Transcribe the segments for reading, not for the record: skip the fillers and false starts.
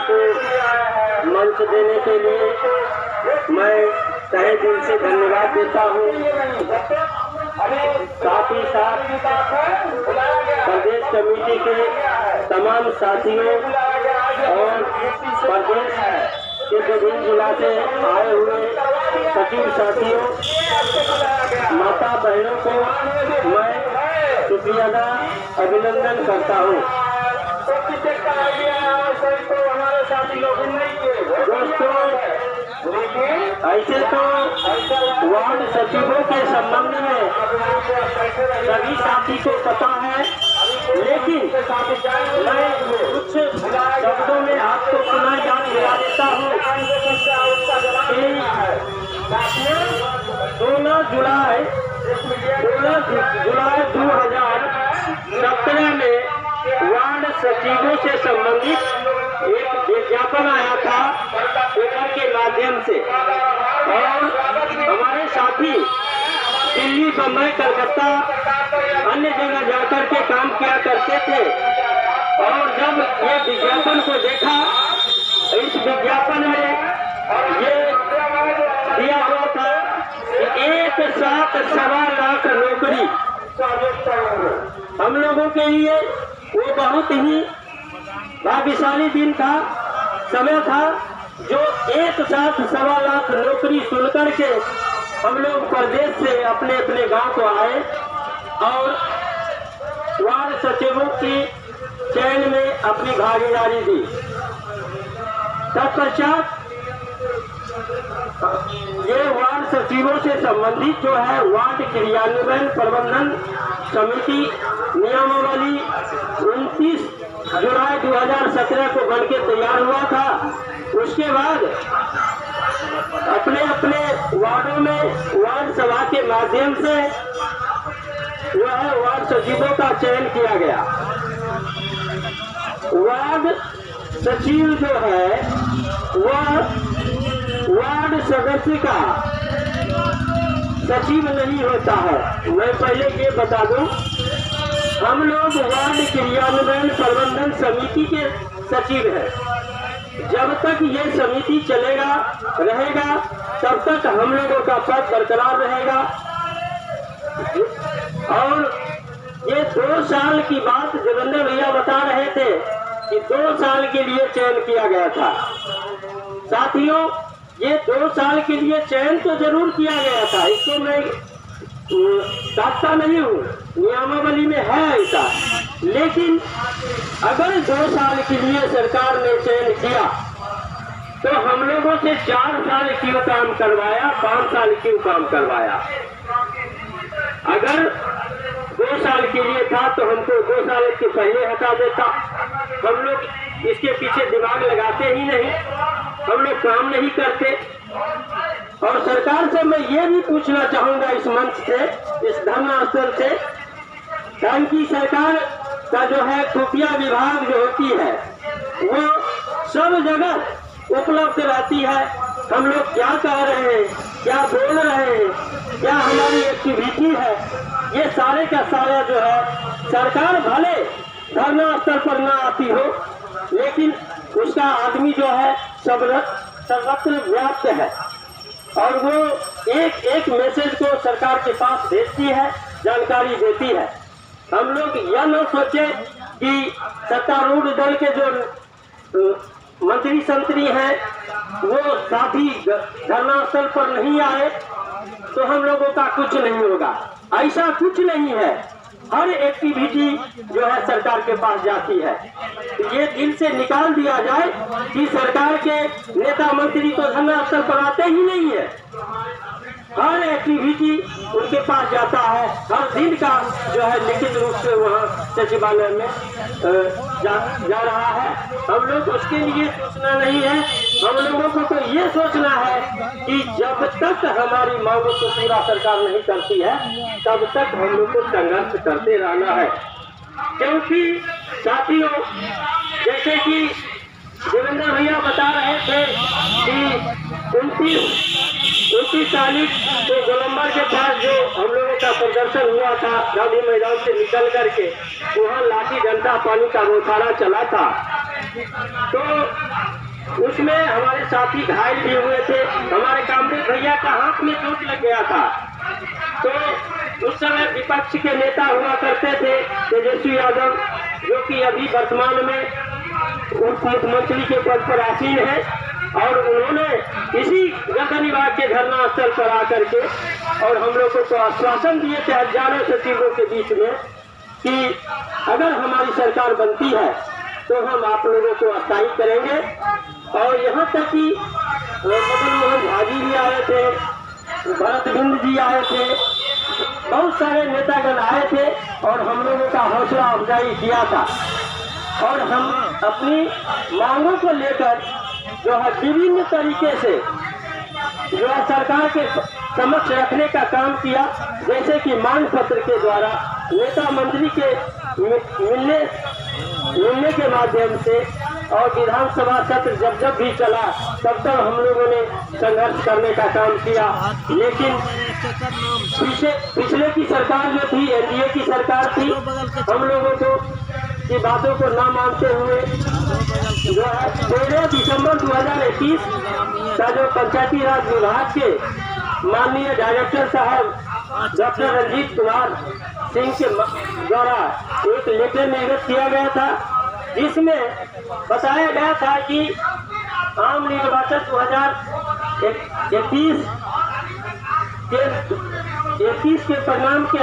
को मंच देने के लिए मैं तहे दिल से धन्यवाद देता हूँ। साथ ही साथ प्रदेश कमेटी के तमाम साथियों और प्रदेश के विभिन्न जिला से आए हुए सचिव साथियों, माता बहनों को मैं शुक्रिया का अभिनंदन करता हूँ। दोस्तों, ऐसे तो वार्ड सचिवों के संबंध में सभी साथी को पता है, लेकिन मैं कुछ शब्दों में आपको पुनः याद दिला देता हूँ कि 16 जुलाई 2017 में वार्ड सचिवों से संबंधित एक विज्ञापन आया था पेपर के माध्यम से, और हमारे साथी दिल्ली, बम्बई, कलकत्ता अन्य जगह जाकर के काम किया करते थे। और जब ये विज्ञापन को देखा, इस विज्ञापन में ये दिया हुआ था कि एक साथ 1.25 लाख नौकरी हम लोगों के लिए वो बहुत ही भाग्यशाली दिन था, समय था, जो एक साथ 1.25 लाख नौकरी सुनकर के हम लोग प्रदेश से अपने अपने गांव को आए और वार्ड सचिवों की चयन में अपनी भागीदारी दी। तत्पश्चात ये वार्ड सचिवों से संबंधित जो है वार्ड क्रियान्वयन प्रबंधन समिति नियमावली 29 जुलाई 2017 को बनके तैयार हुआ था। उसके बाद अपने अपने वार्डों में वार्ड सभा के माध्यम से जो है वार्ड सचिवों का चयन किया गया। वार्ड सचिव जो है वह वार्ड सदस्य का सचिव नहीं होता है। मैं पहले ये बता दूं, हम लोग वार्ड क्रियान्वयन प्रबंधन समिति के सचिव हैं। जब तक ये समिति चलेगा रहेगा तब तक हम लोगों का पद बरकरार रहेगा। और ये 2 साल की बात देवेंद्र भैया बता रहे थे कि 2 साल के लिए चयन किया गया था। साथियों, ये 2 साल के लिए चयन तो जरूर किया गया था, इसको मैं टाटता नहीं हूँ, नियमावली में है ऐसा। लेकिन अगर 2 साल के लिए सरकार ने चयन किया तो हम लोगों से 4 साल क्यों काम करवाया, 5 साल क्यों काम करवाया? अगर 2 साल के लिए था तो हमको 2 साल के पहले हटा देता। हम लोग इसके पीछे दिमाग लगाते ही नहीं, हम लोग काम नहीं करते। और सरकार से मैं ये भी पूछना चाहूंगा इस मंच से, इस धरना स्थल से, कि सरकार का जो है खुफिया विभाग जो होती है वो सब जगह उपलब्ध रहती है। हम लोग क्या कह रहे हैं, क्या बोल रहे हैं, क्या हमारी एक्टिविटी है, ये सारे का सारा जो है सरकार भले धरना स्थल पर ना आती हो, लेकिन उसका आदमी जो है सर्वत्र व्याप्त है और वो एक एक मैसेज को सरकार के पास भेजती है, जानकारी देती है। हम लोग यह न सोचे कि सत्तारूढ़ दल के जो मंत्री संतरी हैं वो साथी धरना स्थल पर नहीं आए तो हम लोगों का कुछ नहीं होगा। ऐसा कुछ नहीं है, हर एक्टिविटी जो है सरकार के पास जाती है। ये दिल से निकाल दिया जाए कि सरकार के नेता मंत्री तो धरना स्थल पर आते ही नहीं है। हर एक्टिविटी उनके पास जाता है, हर दिन का जो है लिखित रूप से वहाँ सचिवालय में जा रहा है। हम लोग उसके लिए सोचना नहीं है, हम लोगों को तो ये सोचना है कि जब तक हमारी मांगों को पूरा सरकार नहीं करती है तब तक हम लोग को संघर्ष करते रहना है। क्योंकि साथियों, जैसे कि देवेंद्र भैया बता रहे थे कि 29 तारीख को गोलंबर के पास जो हम लोगों का प्रदर्शन हुआ था, गांधी मैदान से निकल करके वहाँ लाठी डंडा पानी का बौछारा चला था। तो उसमें हमारे साथी घायल भी हुए थे। हमारे कामरेड भैया का हाथ में चोट लग गया था। तो उस समय विपक्ष के नेता हुआ करते थे तेजस्वी यादव, जो कि अभी वर्तमान में उप मुख्यमंत्री के पद पर आसीन है, और उन्होंने इसी गर्दनीबाग के धरना स्थल पर आकर के और हम लोगों को आश्वासन दिए थे हजारों सचिवों के बीच में कि अगर हमारी सरकार बनती है तो हम आप लोगों को अस्थायी करेंगे। और यहाँ तक कि मदन मोहन झा जी भी आए थे, भरत बिंद जी आए थे, बहुत सारे नेतागण आए थे और हम लोगों का हौसला अफजाई किया था। और हम अपनी मांगों को लेकर जो है विभिन्न तरीके से जो है सरकार के समक्ष रखने का काम किया, जैसे कि मांग पत्र के द्वारा, नेता मंत्री के मिलने के माध्यम से, और विधानसभा सत्र जब भी चला तब तक हम लोगों ने संघर्ष करने का काम किया। लेकिन पिछले की सरकार जो थी, एनडीए की सरकार थी, हम लोगों को की बातों को न मानते हुए जो है 13 दिसंबर 2021 का जो पंचायती राज विभाग के माननीय डायरेक्टर साहब डॉक्टर रंजीत कुमार सिंह के द्वारा एक लेटर निर्गत किया गया था, जिसमें बताया गया था कि आम निर्वाचन 2021 के परिणाम के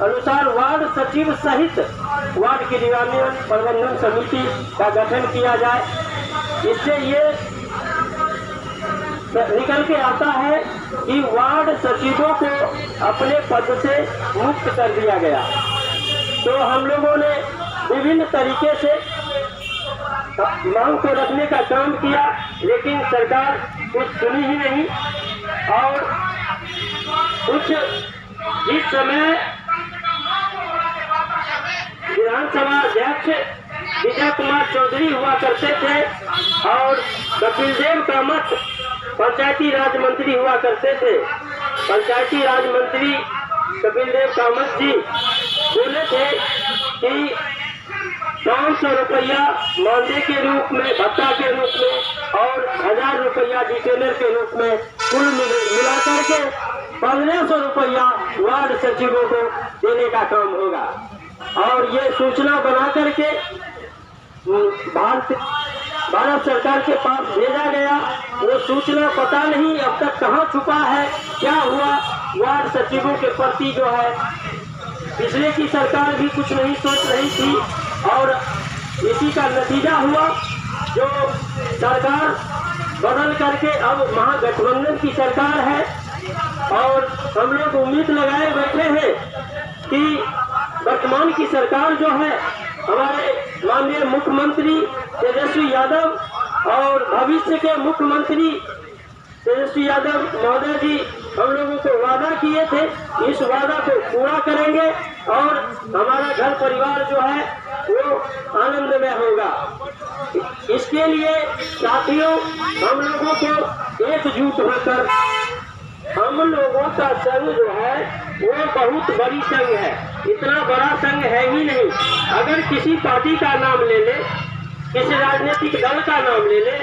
अनुसार वार्ड सचिव सहित वार्ड की निगरानी प्रबंधन समिति का गठन किया जाए। इससे ये निकल के आता है कि वार्ड सचिवों को अपने पद से मुक्त कर दिया गया। तो हम लोगों ने विभिन्न तरीके से मांग को रखने का काम किया, लेकिन सरकार कुछ सुनी ही नहीं। और कुछ जिस समय विधानसभा अध्यक्ष विजय कुमार चौधरी हुआ करते थे और कपिल देव कामत पंचायती राज मंत्री हुआ करते थे, पंचायती राज मंत्री कपिल देव कामत जी बोले थे कि 500 रुपया मानदेय के रूप में, भत्ता के रूप में और 1000 रुपया डिटेनर के रूप में कुल मिलाकर के 1500 रुपया वार्ड सचिवों को देने का काम होगा। और ये सूचना बना करके भारत सरकार के पास भेजा गया। वो सूचना पता नहीं अब तक कहाँ छुपा है, क्या हुआ वार्ड सचिवों के प्रति जो है पिछले की सरकार भी कुछ नहीं सोच रही थी, और इसी का नतीजा हुआ जो सरकार बदल करके अब महागठबंधन की सरकार है। और हम लोग उम्मीद लगाए बैठे हैं कि वर्तमान की सरकार जो है हमारे माननीय मुख्यमंत्री तेजस्वी यादव और भविष्य के मुख्यमंत्री तेजस्वी यादव महोदय जी हम लोगों को वादा किए थे, इस वादा को पूरा करेंगे और हमारा घर परिवार जो है वो आनंदमय होगा। इसके लिए साथियों हम लोगों को एकजुट होकर, हम लोगों का संघ जो है वो बहुत बड़ी संघ है, इतना बड़ा संघ है ही नहीं। अगर किसी पार्टी का नाम ले ले, किसी राजनीतिक दल का नाम ले ले,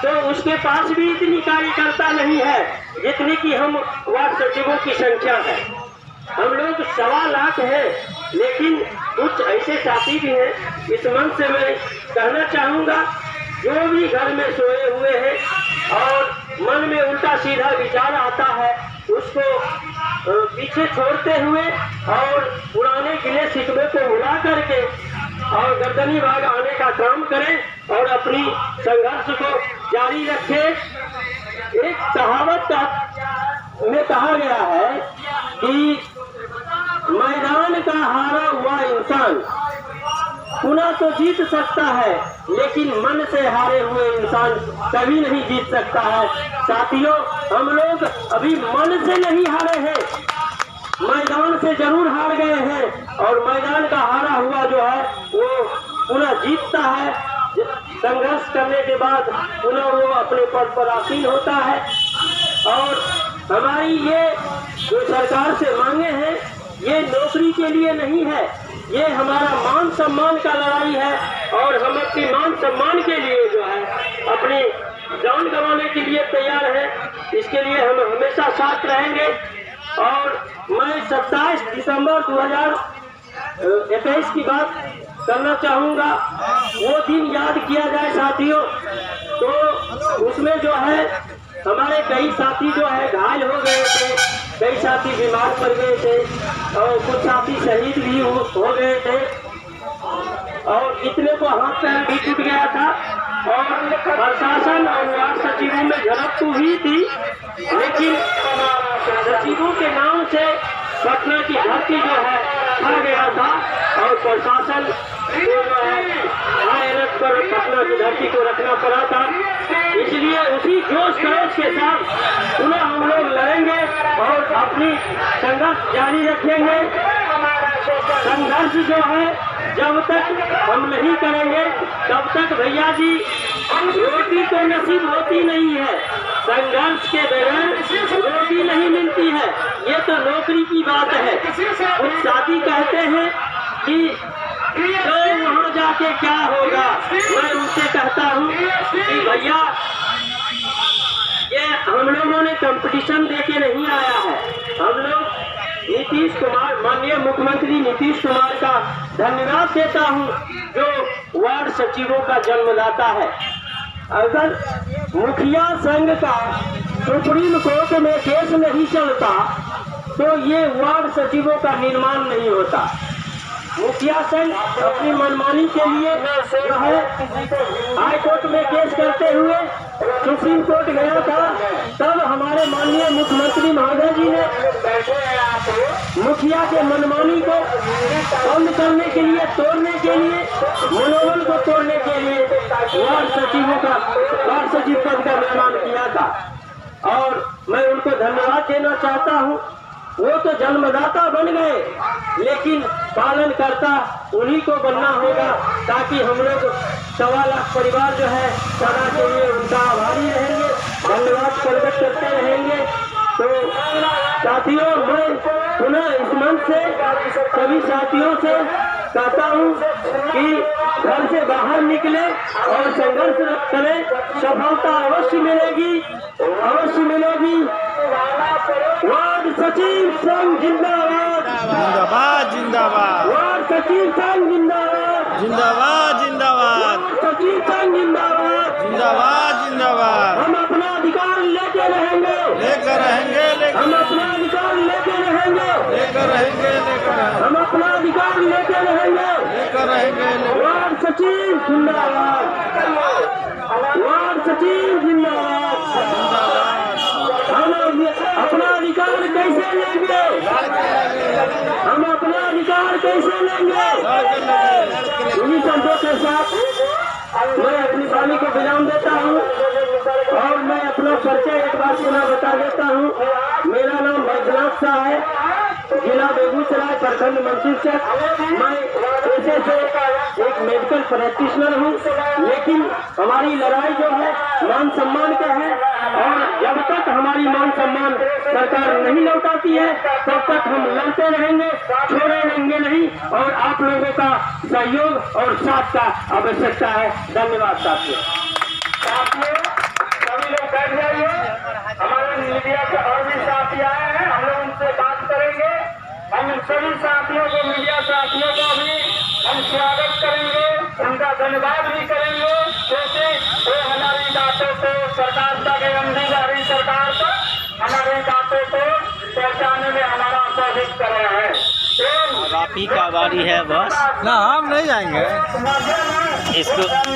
तो उसके पास भी इतनी कार्यकर्ता नहीं है जितनी कि हम वार्ड सचिवों की संख्या है। हम लोग 1.25 लाख है, लेकिन कुछ ऐसे साथी भी हैं। इस मन से मैं कहना चाहूँगा, जो भी घर में सोए हुए हैं और मन में उल्टा सीधा विचार आता है, उसको पीछे छोड़ते हुए और पुराने गिले शिकवे को भुला करके और गर्दनीबाग आने का काम करें और अपनी संघर्ष को जारी रखें। एक कहावत में कहा गया है कि मैदान का हारा हुआ इंसान पुनः तो जीत सकता है, लेकिन मन से हारे हुए इंसान कभी नहीं जीत सकता है। साथियों, हम लोग अभी मन से नहीं हारे हैं, मैदान से जरूर हार गए हैं, और मैदान का हारा हुआ जो है वो पुनः जीतता है। संघर्ष करने के बाद पुनः वो अपने पद पर आसीन होता है। और हमारी ये जो सरकार से मांगे हैं, ये नौकरी के लिए नहीं है, ये हमारा मान सम्मान का लड़ाई है और हम अपनी मान सम्मान के लिए जो है अपनी जान गंवाने के लिए तैयार है। इसके लिए हम हमेशा साथ रहेंगे। और मैं 27 दिसंबर 2021 की बात करना चाहूँगा। वो दिन याद किया जाए साथियों, तो उसमें जो है हमारे कई साथी जो है घायल हो गए थे, कई साथी बीमार पड़ गए थे और कुछ साथी शहीद भी हो गए थे और कितने को हाथ पैर भी टूट गया था और प्रशासन और वार्ड सचिवों में झड़प तो हुई थी, लेकिन सचिवों के नाम से पटना की धरती जो है खा गया था और प्रशासन को जो है हाई अलर्ट पर पटना की धरती को रखना पड़ा था। इसलिए उसी जोश खरोश के साथ पुनः हम लोग लड़ेंगे और अपनी संघर्ष जारी रखेंगे। संघर्ष जो है जब तक हम नहीं करेंगे तब तक भैया जी रोटी तो नसीब होती नहीं है। संघर्ष के बगैर रोटी नहीं मिलती है, ये तो नौकरी की बात है। कुछ साथी कहते हैं कि तो वहाँ जाके क्या होगा। मैं उनसे कहता हूँ कि भैया ये हम लोगों ने कंपटीशन देके नहीं आया है। हम लोग नीतीश कुमार, माननीय मुख्यमंत्री नीतीश कुमार का धन्यवाद देता हूँ जो वार्ड सचिवों का जन्मदाता है। अगर मुखिया संघ का सुप्रीम कोर्ट में केस नहीं चलता तो ये वार्ड सचिवों का निर्माण नहीं होता। मुखिया संघ अपनी मनमानी के लिए जो है हाई कोर्ट में केस करते हुए सुप्रीम कोर्ट गया था, तब हमारे माननीय मुख्यमंत्री महोदय जी ने मुखिया के मनमानी को बंद करने के लिए, तोड़ने के लिए, मनोबल को तोड़ने के लिए वार्ड सचिव पद का निर्माण किया था और मैं उनको धन्यवाद देना चाहता हूँ। वो तो जन्मदाता बन गए, लेकिन पालनकर्ता उन्हीं को बनना होगा ताकि हम लोग 1.25 लाख परिवार जो है सदा के लिए उनका आभारी रहेंगे, धन्यवाद प्रकट करते रहेंगे। तो साथियों, मैं पुनः इस मंच से सभी साथियों से कहता हूँ कि घर से बाहर निकले और संघर्ष करें, सफलता अवश्य मिलेगी, अवश्य मिलेगी। वार्ड सचिव संघ जिंदाबाद, जिंदाबाद जिंदाबाद। वार्ड सचिव संघ जिंदाबाद, जिंदाबाद जिंदाबाद। वार्ड सचिव संघ जिंदाबाद, जिंदाबाद जिंदाबाद। हम अपना अधिकार लेके रहेंगे, लेकर रहेंगे, हम अपना अधिकार लेके रहेंगे, लेकर रहेंगे, हम अपना अधिकार लेके रहेंगे। लेकर रहेंगे। वार्ड सचिव जिंदाबाद, वार्ड सचिव जिंदाबाद। हम अपना अधिकार कैसे लेंगे, हम अपना अधिकार कैसे लेंगे। इन्हीं शब्दों के साथ मैं अपनी वाणी को विराम देता हूँ और मैं अपना परिचय एक बार पुनः बता देता हूँ। मेरा नाम बैजनाथ शाह है, जिला बेगूसराय, प्रखंड मंसूरचक। मैं पेशे से एक मेडिकल प्रैक्टिशनर हूँ, लेकिन हमारी लड़ाई जो है मान सम्मान का है और जब तक हमारी मान सम्मान सरकार नहीं लौटाती है तब तक हम लड़ते रहेंगे, छोड़ेंगे नहीं और आप लोगों का सहयोग और साथ का आवश्यकता है। धन्यवाद साथियों। सभी लोग बैठ जाइए। हमारे मीडिया के और भी साथी आए हैं, हम लोग उनसे बात करेंगे। हम सभी साथियों को, मीडिया साथियों का भी हम स्वागत करेंगे, उनका धन्यवाद भी करेंगे क्योंकि वो हमारी बातों को सरकार तक, हमारी सरकार तक हमारी बातों को पहुँचाने में हमारा सहयोग कर रहे हैं। आप ही का बारी है बस ना, हम नहीं जाएंगे इसको।